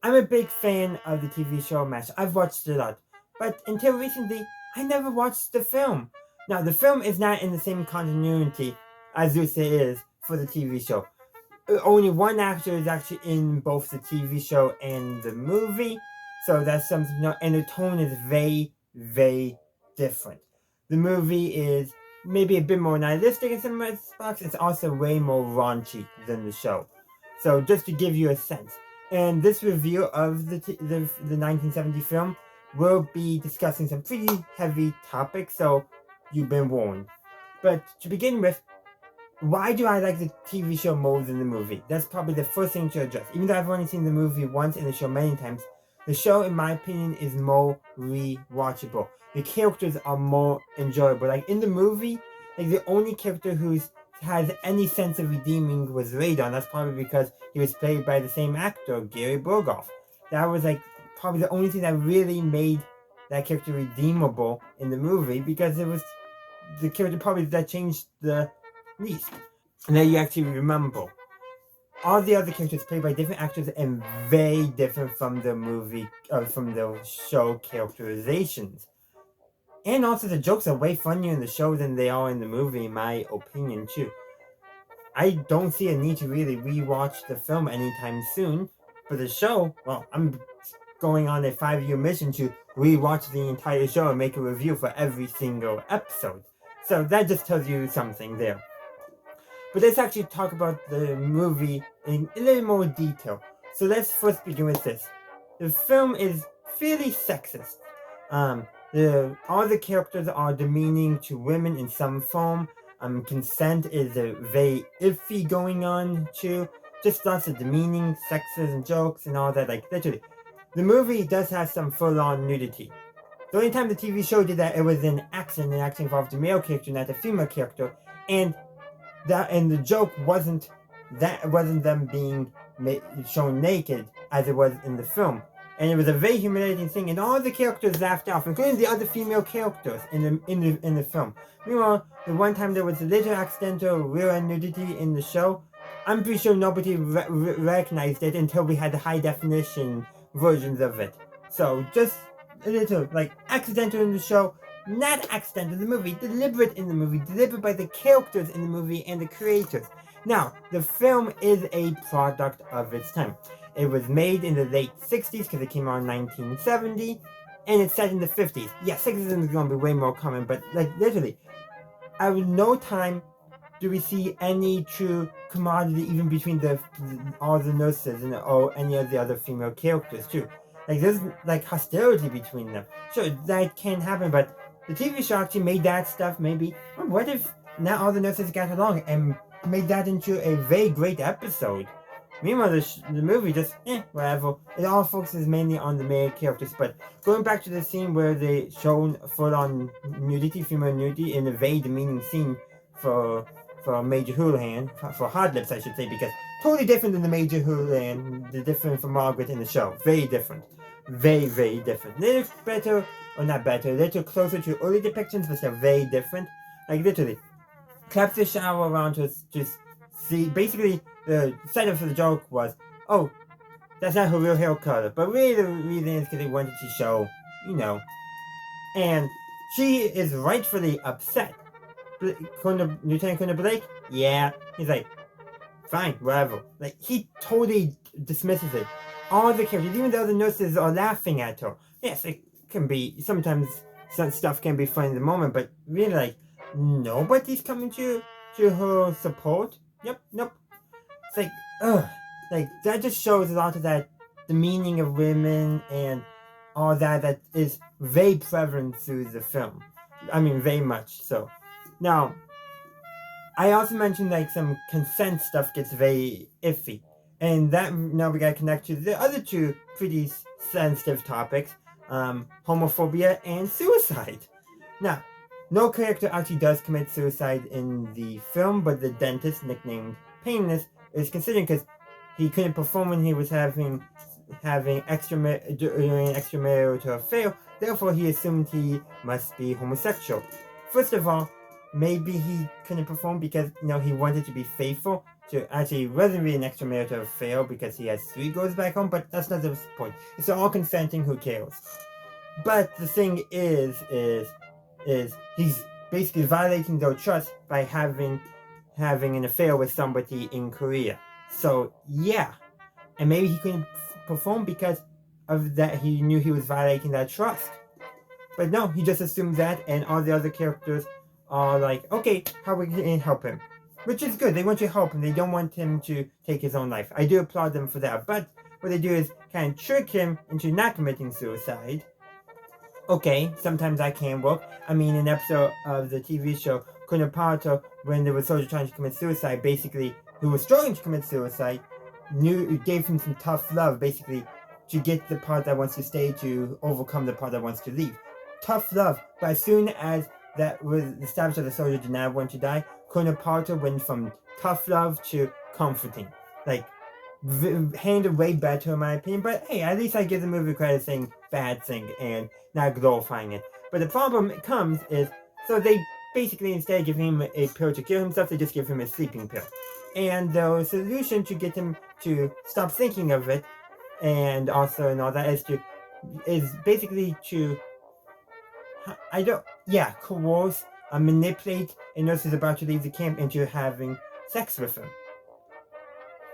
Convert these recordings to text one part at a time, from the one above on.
I'm a big fan of the TV show MASH. I've watched it a lot. But until recently, I never watched the film. Now, the film is not in the same continuity as Lucy is for the TV show. Only one actor is actually in both the TV show and the movie. So that's something, and the tone is very, very different. The movie is maybe a bit more nihilistic in some respects. It's also way more raunchy than the show. So just to give you a sense. And this review of the 1970 film will be discussing some pretty heavy topics, so you've been warned. But to begin with, why do I like the TV show more than the movie? That's probably the first thing to address. Even though I've only seen the movie once and the show many times, the show, in my opinion, is more rewatchable. The characters are more enjoyable. Like in the movie, like the only character who has any sense of redeeming was Radon. That's probably because he was played by the same actor, Gary Burghoff. That was like probably the only thing that really made that character redeemable in the movie, because it was the character probably that changed the least. And then you actually remember. All the other characters played by different actors and very different from the movie, from the show characterizations. And also the jokes are way funnier in the show than they are in the movie, in my opinion, too. I don't see a need to really rewatch the film anytime soon. For the show, well, I'm going on a 5-year mission to rewatch the entire show and make a review for every single episode. So that just tells you something there. But let's actually talk about the movie in a little more detail. So let's first begin with this. The film is fairly sexist. All the characters are demeaning to women in some form. Consent is very iffy going on too. Just lots of demeaning, sexism jokes and all that, like literally. The movie does have some full-on nudity. The only time the TV show did that, it was an accident. It actually involved a male character, not a female character, and the joke wasn't them being shown naked as it was in the film, and it was a very humiliating thing, and all the characters laughed off, including the other female characters in the film. Meanwhile, the one time there was a little accidental rear nudity in the show, I'm pretty sure nobody recognized it until we had the high definition versions of it. So just a little like accidental in the show, not accidental in the movie, deliberate in the movie, deliberate by the characters in the movie and the creators. Now, the film is a product of its time. It was made in the late 60s because it came out in 1970, and it's set in the 50s. Yeah, sexism is going to be way more common, but like literally, at no time do we see any true commodity even between all the nurses or any of the other female characters too. Like there's like hostility between them. Sure, that can happen, but the TV show actually made that stuff maybe. What if not all the nurses got along and made that into a very great episode? Meanwhile, the movie just, whatever. It all focuses mainly on the male characters. But going back to the scene where they shown full-on nudity, female nudity, in a very demeaning scene for Major Houlihan, for Hot Lips, I should say, because totally different than the Major Houlihan, the different from Margaret in the show. Very different. Very, very different. Little better, or not better, a little closer to early depictions, but still very different. Like, literally, claps the shower around to just see. Basically, the setup for the joke was, oh, that's not her real hair color. But really, the reason is because they wanted to show, And she is rightfully upset. Lieutenant Colonel Blake? Yeah. He's like, fine, whatever. Like, he totally dismisses it. All the characters, even though the nurses are laughing at her. Yes, it can be, sometimes some stuff can be funny in the moment, but really, like, nobody's coming to her support. Nope. It's like, ugh. Like, that just shows a lot of that, the meaning of women and all that is very prevalent through the film. I mean, very much so. Now, I also mentioned, like, some consent stuff gets very iffy. And that, now we gotta connect to the other two pretty sensitive topics, homophobia and suicide. Now, no character actually does commit suicide in the film, but the dentist, nicknamed Painless, is considered because he couldn't perform when he was having extramarital affair, therefore he assumed he must be homosexual. First of all, maybe he couldn't perform because, he wanted to be faithful. actually wasn't really an extramarital affair because he has 3 girls back home, but that's not the point. If they're all consenting, who cares? But the thing is he's basically violating their trust by having an affair with somebody in Korea. So yeah, and maybe he couldn't perform because of that. He knew he was violating that trust. But no, he just assumed that, and all the other characters are like, okay, how are we going to help him? Which is good. They want to help him. They don't want him to take his own life. I do applaud them for that. But what they do is kind of trick him into not committing suicide. Okay, sometimes that can work. I mean, an episode of the TV show Kunapato, when there was a soldier trying to commit suicide, basically, who was struggling to commit suicide, gave him some tough love, basically, to get the part that wants to stay to overcome the part that wants to leave. Tough love. But as soon as that was established that the soldier did not want to die, Kunapato went from tough love to comforting. Like, handled way better in my opinion, but hey, at least I give the movie credit saying bad thing and not glorifying it. But the problem comes is, so they basically, instead of giving him a pill to kill himself, they just give him a sleeping pill. And the solution to get him to stop thinking of it, and also and all that, is basically to coerce, manipulate a nurse who's about to leave the camp into having sex with him.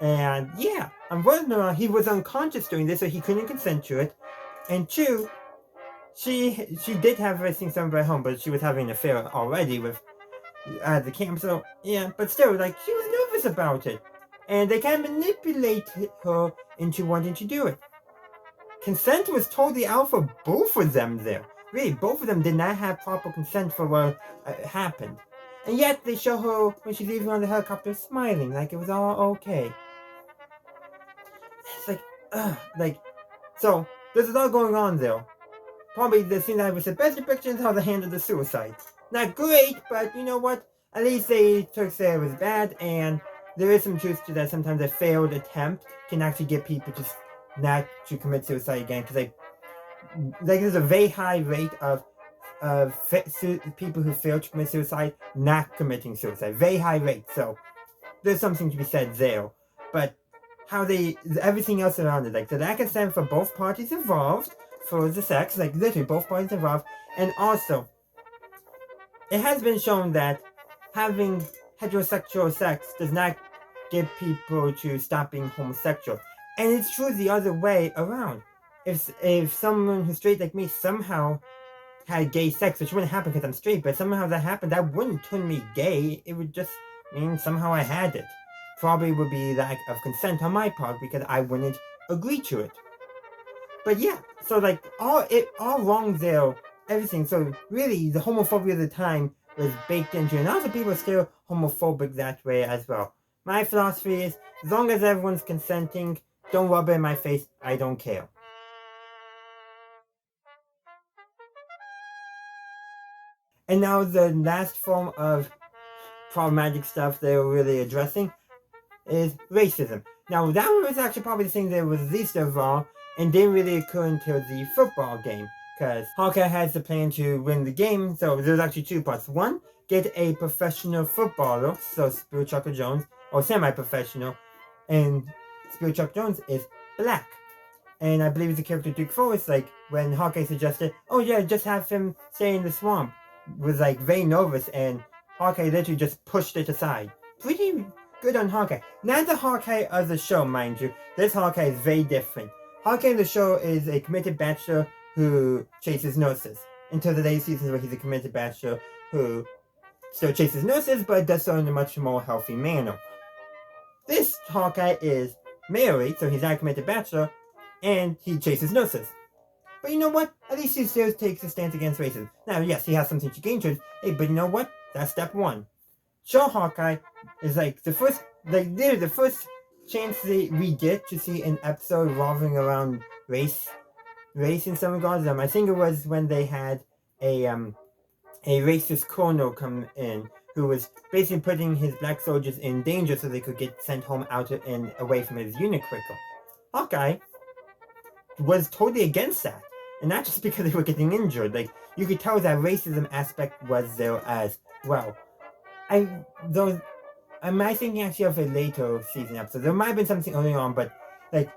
And yeah, unfortunately, he was unconscious doing this, so he couldn't consent to it. And 2, she did have everything somewhere at home, but she was having an affair already with at the camp. So yeah, but still, like, she was nervous about it, and they kind of manipulated her into wanting to do it. Consent was totally out for both of them there. Really, both of them did not have proper consent for what happened. And yet, they show her when she's leaving on the helicopter smiling, like it was all okay. It's like, so, there's a lot going on there. Probably the scene that was the best depiction is how they handled the suicide. Not great, but you know what? At least they took say it was bad, and there is some truth to that. Sometimes a failed attempt can actually get people to not to commit suicide again, because there's a very high rate of people who fail to commit suicide not committing suicide. Very high rate. So there's something to be said there. But how everything else around it, like the lack of consent for both parties involved for the sex, like literally both parties involved, and also it has been shown that having heterosexual sex does not get people to stop being homosexual, and it's true the other way around. If someone who's straight like me somehow had gay sex, which wouldn't happen because I'm straight, but somehow that happened, that wouldn't turn me gay. It would just mean somehow I had it. Probably would be lack of consent on my part because I wouldn't agree to it. But yeah, so like all wrong there, everything. So really, the homophobia of the time was baked into, and also people are still homophobic that way as well. My philosophy is, as long as everyone's consenting, don't rub it in my face. I don't care. And now the last form of problematic stuff they were really addressing is racism. Now that was actually probably the thing that was least of all, and didn't really occur until the football game, because Hawkeye has the plan to win the game. So there's actually 2 parts. 1, get a professional footballer, so Spirit Chucker Jones, or semi-professional, and Spirit Chuck Jones is black. And I believe the character Duke Forrest, like when Hawkeye suggested, oh yeah, just have him stay in the swamp, was like very nervous, and Hawkeye literally just pushed it aside. Pretty good on Hawkeye. Not the Hawkeye of the show, mind you. This Hawkeye is very different. Hawkeye in the show is a committed bachelor who chases nurses. Until the latest seasons where he's a committed bachelor who still chases nurses, but does so in a much more healthy manner. This Hawkeye is married, so he's not a committed bachelor, and he chases nurses. But you know what? At least he still takes a stance against racism. Now, yes, he has something to gain to it. Hey, but you know what? That's step 1. Show Hawkeye is like the first chance that we get to see an episode revolving around race in some regards. I think it was when they had a racist colonel come in who was basically putting his black soldiers in danger so they could get sent home out and away from his unit quicker. Hawkeye was totally against that, and not just because they were getting injured. Like, you could tell that racism aspect was there as well. Am I thinking actually of a later season episode? There might have been something early on, but like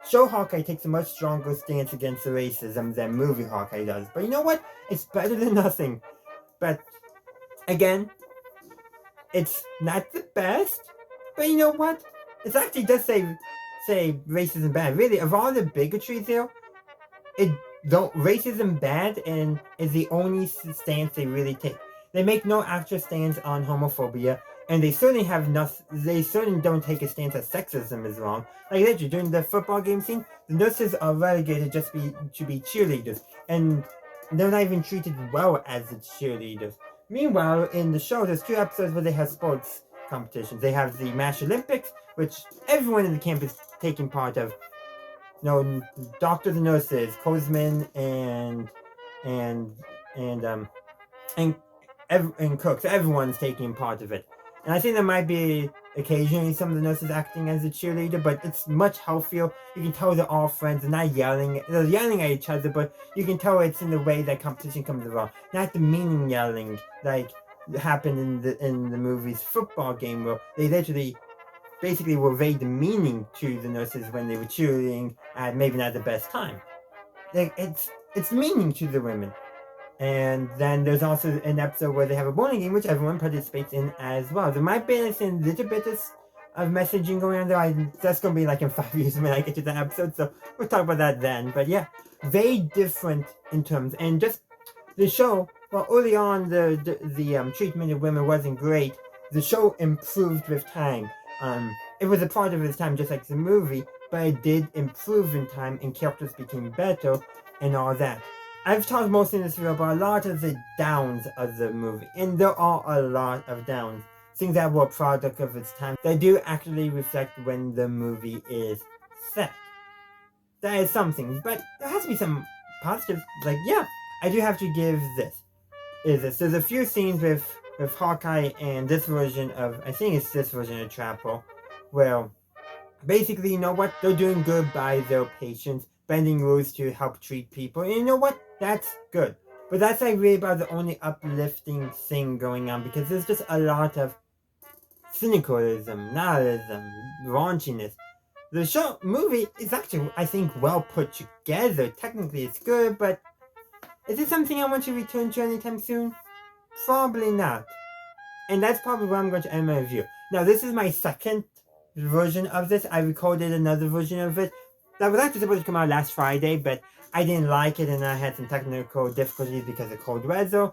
show Hawkeye takes a much stronger stance against the racism than movie Hawkeye does. But you know what? It's better than nothing. But again, it's not the best. But you know what? It actually does say racism bad. Really, of all the bigotry there, racism bad and is the only stance they really take. They make no actual stance on homophobia, and they certainly have nothing. They certainly don't take a stance that sexism is wrong. Like literally during the football game scene, the nurses are relegated to be cheerleaders, and they're not even treated well as the cheerleaders. Meanwhile, in the show, there's 2 episodes where they have sports competitions. They have the MASH Olympics, which everyone in the camp is taking part of. No, doctors and nurses, Kozman and cooks. Everyone's taking part of it, and I think there might be occasionally some of the nurses acting as a cheerleader, but it's much healthier. You can tell they're all friends. They're not yelling. They're yelling at each other, but you can tell it's in the way that competition comes around, not the meaning yelling like happened in the movie's football game, where they literally basically were very demeaning to the nurses when they were cheering at maybe not the best time. Like it's meaning to the women. And then there's also an episode where they have a bowling game, which everyone participates in as well. There might be a little bit of messaging going on there. That's going to be like in 5 years when I get to that episode, so we'll talk about that then. But yeah, very different in terms. And just the show, well, early on the treatment of women wasn't great. The show improved with time. It was a product of its time, just like the movie, but it did improve in time, and characters became better, and all that. I've talked mostly in this video about a lot of the downs of the movie, and there are a lot of downs. Things that were a product of its time that do actually reflect when the movie is set. That is something, but there has to be some positives. Like, yeah, I do have to give this. There's a few scenes with Hawkeye and this version of, I think it's this version of Trapper, where basically, you know what, they're doing good by their patients, bending rules to help treat people, and you know what, that's good. But that's like really about the only uplifting thing going on, because there's just a lot of cynicalism, nihilism, raunchiness. The movie is actually, I think, well put together. Technically it's good, but is it something I want to return to anytime soon? Probably not. And that's probably where I'm going to end my review. Now, this is my second version of this. I recorded another version of it that was actually supposed to come out last Friday, but I didn't like it and I had some technical difficulties because of cold weather.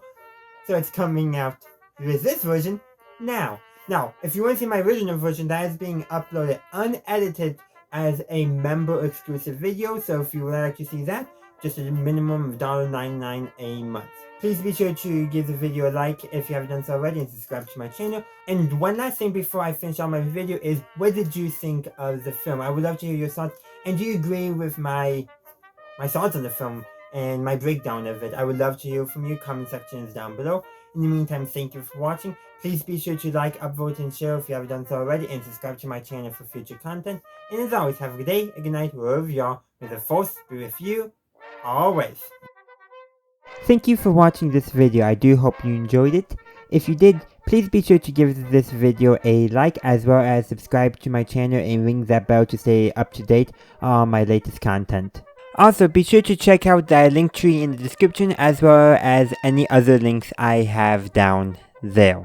So it's coming out with this version now. Now, if you want to see my original version, that is being uploaded unedited as a member exclusive video. So if you would like to see that, just a minimum of $1.99 a month. Please be sure to give the video a like if you haven't done so already, and subscribe to my channel. And one last thing before I finish on my video is, what did you think of the film? I would love to hear your thoughts. And do you agree with my thoughts on the film and my breakdown of it? I would love to hear from you. Comment section is down below. In the meantime, thank you for watching. Please be sure to like, upvote, and share if you haven't done so already, and subscribe to my channel for future content. And as always, have a good day, a good night, wherever you are. May the force be with you always. Thank you for watching this video. I do hope you enjoyed it. If you did, please be sure to give this video a like, as well as subscribe to my channel and ring that bell to stay up to date on my latest content. Also, be sure to check out the link tree in the description, as well as any other links I have down there.